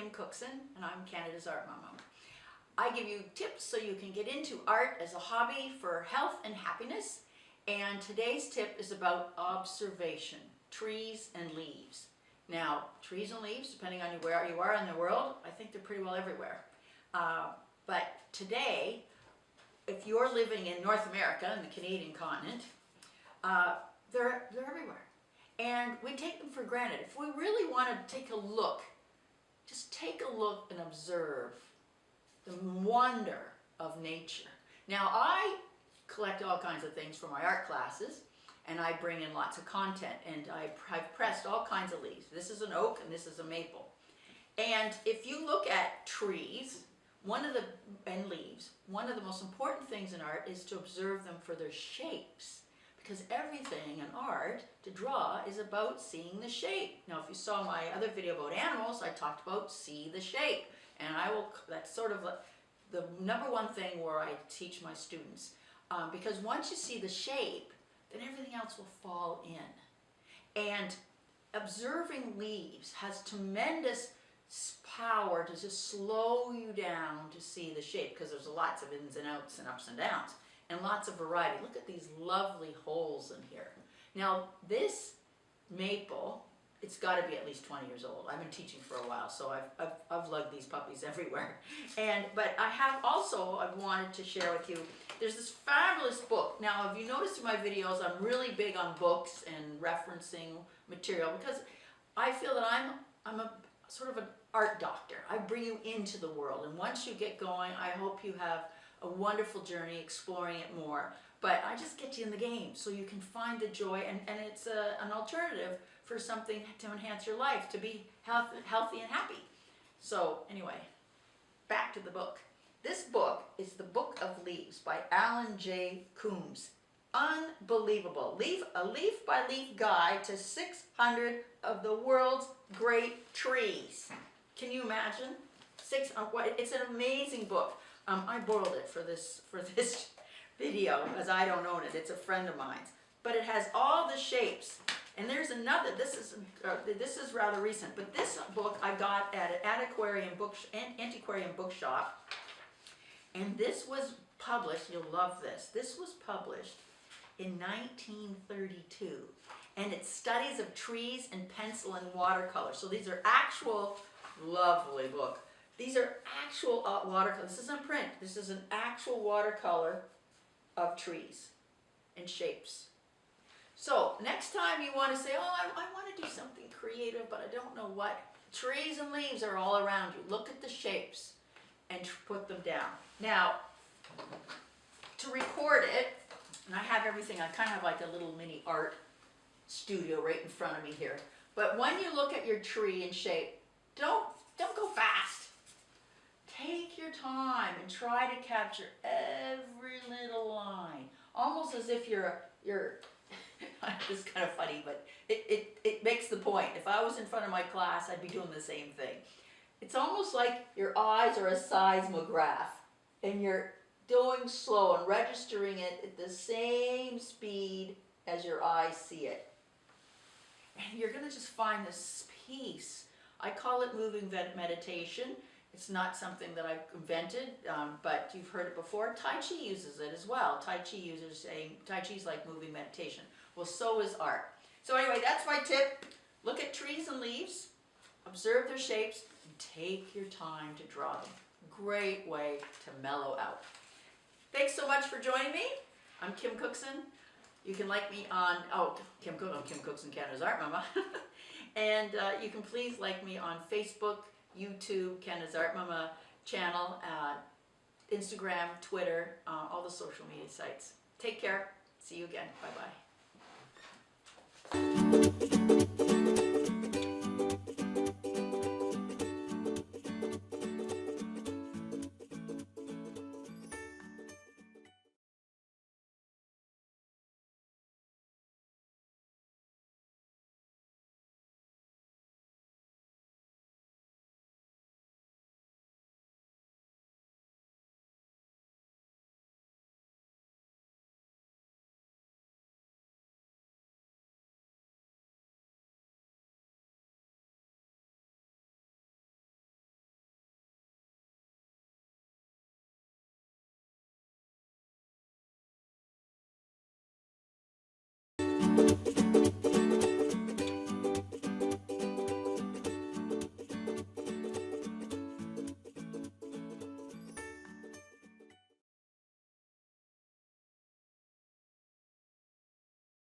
Kim Cookson, and I'm Canada's Art Mama. I give you tips so you can get into art as a hobby for health and happiness. And today's tip is about observation, trees and leaves. Now, trees and leaves, depending on where you are in the world, I think they're pretty well everywhere. But today, if you're living in North America, in the Canadian continent, they're everywhere. And we take them for granted. If we really want to take a look, just take a look and observe the wonder of nature. Now, I collect all kinds of things for my art classes, and I bring in lots of content, and I've pressed all kinds of leaves. This is an oak and this is a maple. And if you look at trees and leaves, one of the most important things in art is to observe them for their shapes. Because everything in art to draw is about seeing the shape. Now, if you saw my other video about animals, I talked about see the shape. And that's sort of the number one thing where I teach my students. Because once you see the shape, then everything else will fall in. And observing leaves has tremendous power to just slow you down to see the shape, because there's lots of ins and outs and ups and downs. And lots of variety. Look at these lovely holes in here. Now, this maple, it's got to be at least 20 years old. I've been teaching for a while, so I've lugged these puppies everywhere. But I wanted to share with you, there's this fabulous book. Now, if you notice in my videos, I'm really big on books and referencing material, because I feel that I'm a sort of an art doctor. I bring you into the world, and once you get going, I hope you have a wonderful journey exploring it more. But I just get you in the game so you can find the joy, and it's an alternative for something to enhance your life, to be healthy and happy. So anyway, back to the book. This book is The Book of Leaves by Alan J. Coombs. Unbelievable. A leaf-by-leaf guide to 600 of the world's great trees. Can you imagine? It's an amazing book. I borrowed it for this video, because I don't own it. It's a friend of mine's. But it has all the shapes. And there's another. This is rather recent. But this book I got at an antiquarian bookshop. And this was published. You'll love this. This was published in 1932. And it's studies of trees and pencil and watercolor. So these are actual, lovely book. These are actual watercolor. This isn't print. This is an actual watercolor of trees and shapes. So next time you want to say, oh, I want to do something creative, but I don't know what. Trees and leaves are all around you. Look at the shapes and put them down. Now, to record it, and I have everything, I kind of have like a little mini art studio right in front of me here. But when you look at your tree and shape, don't go fast. Take your time and try to capture every little line, almost as if you're this is kind of funny, but it makes the point. If I was in front of my class, I'd be doing the same thing. It's almost like your eyes are a seismograph, and you're doing slow and registering it at the same speed as your eyes see it. And you're going to just find this peace. I call it moving meditation. It's not something that I've invented, but you've heard it before. Tai Chi uses it as well. Tai Chi's like moving meditation. Well, so is art. So anyway, that's my tip. Look at trees and leaves, observe their shapes, and take your time to draw them. Great way to mellow out. Thanks so much for joining me. I'm Kim Cookson. You can like me on, I'm Kim Cookson, Canada's Art Mama. And you can please like me on Facebook, YouTube, Canada's Art Mama channel, Instagram, Twitter, all the social media sites. Take care. See you again. Bye-bye.